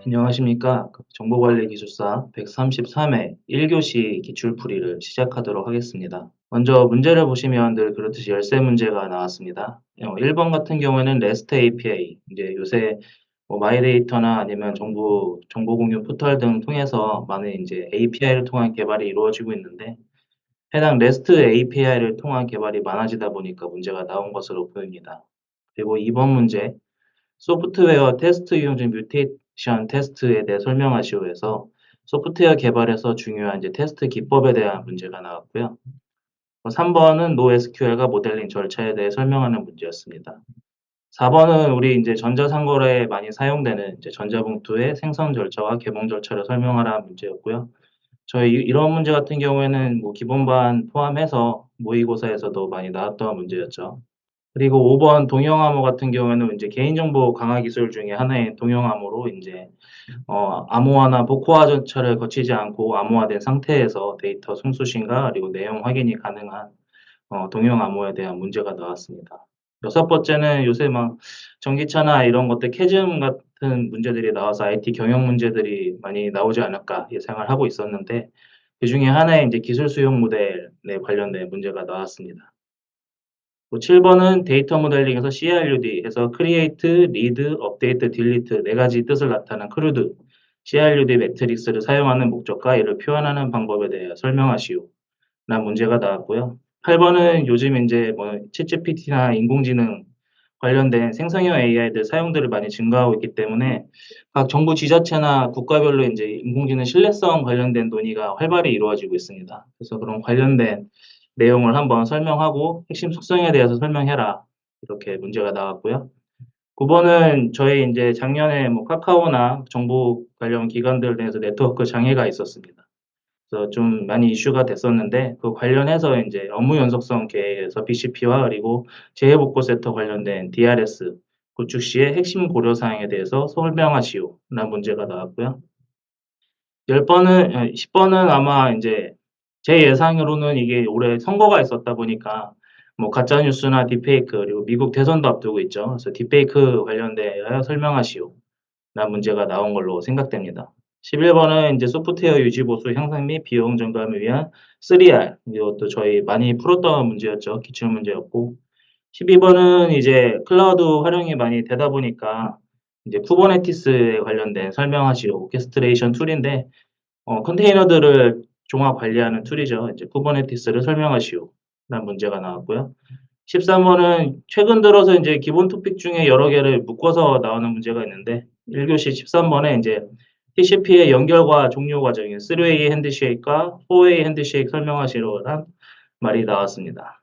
안녕하십니까. 정보관리기술사 133회 1교시 기출풀이를 시작하도록 하겠습니다. 먼저 문제를 보시면 늘 그렇듯이 열세 문제가 나왔습니다. 1번 같은 경우에는 REST API, 이제 요새 마이데이터나 아니면 정보 공유 포털 등 통해서 많은 이제 API를 통한 개발이 이루어지고 있는데, 해당 REST API를 통한 개발이 많아지다 보니까 문제가 나온 것으로 보입니다. 그리고 2번 문제, 소프트웨어 테스트용 중 뮤테이션 테스트에 대해 설명하시오 해서 소프트웨어 개발에서 중요한 이제 테스트 기법에 대한 문제가 나왔고요. 3번은 NoSQL과 모델링 절차에 대해 설명하는 문제였습니다. 4번은 우리 이제 전자상거래에 많이 사용되는 이제 전자봉투의 생성 절차와 개봉 절차를 설명하라 문제였고요. 저희 이런 문제 같은 경우에는 기본반 포함해서 모의고사에서도 많이 나왔던 문제였죠. 그리고 5번 동형암호 같은 경우에는 이제 개인정보 강화 기술 중에 하나인 동형암호로 이제 암호화나 복호화 절차를 거치지 않고 암호화된 상태에서 데이터 송수신과 그리고 내용 확인이 가능한 동형암호에 대한 문제가 나왔습니다. 여섯 번째는 요새 막 전기차나 이런 것들 캐즘 같은 문제들이 나와서 IT 경영 문제들이 많이 나오지 않을까 예상을 하고 있었는데, 그중에 하나의 이제 기술 수용 모델에 관련된 문제가 나왔습니다. 7번은 데이터 모델링에서 CRUD 해서 Create, Read, Update, Delete 네 가지 뜻을 나타낸 CRUD, CRUD 매트릭스를 사용하는 목적과 이를 표현하는 방법에 대해 설명하시오 라는 문제가 나왔고요. 8번은 요즘 이제 챗GPT나 인공지능 관련된 생성형 AI들 사용들을 많이 증가하고 있기 때문에 각 정부 지자체나 국가별로 이제 인공지능 신뢰성 관련된 논의가 활발히 이루어지고 있습니다. 그래서 그런 관련된 내용을 한번 설명하고 핵심 속성에 대해서 설명해라. 이렇게 문제가 나왔고요. 9번은 저희 이제 작년에 카카오나 정부 관련 기관들 내에서 네트워크 장애가 있었습니다. 그래서 좀 많이 이슈가 됐었는데, 그 관련해서 이제 업무 연속성 계획에서 BCP와 그리고 재해복구센터 관련된 DRS 구축 시의 핵심 고려 사항에 대해서 설명하시오. 라는 문제가 나왔고요. 10번은 아마 이제 제 예상으로는 이게 올해 선거가 있었다 보니까 가짜 뉴스나 딥페이크 그리고 미국 대선도 앞두고 있죠. 그래서 딥페이크 관련되어 설명하시오. 라는 문제가 나온 걸로 생각됩니다. 11번은 이제 소프트웨어 유지 보수 향상 및 비용 절감을 위한 3R. 이것도 저희 많이 풀었던 문제였죠. 기출 문제였고. 12번은 이제 클라우드 활용이 많이 되다 보니까 이제 쿠버네티스에 관련된 설명하시오. 오케스트레이션 툴인데 컨테이너들을 종합 관리하는 툴이죠. 이제 쿠버네티스를 설명하시오. 라는 문제가 나왔고요. 13번은 최근 들어서 이제 기본 토픽 중에 여러 개를 묶어서 나오는 문제가 있는데, 1교시 13번에 이제 TCP의 연결과 종료 과정인 3way 핸드쉐이크와 4way 핸드쉐이크 설명하시라는 말이 나왔습니다.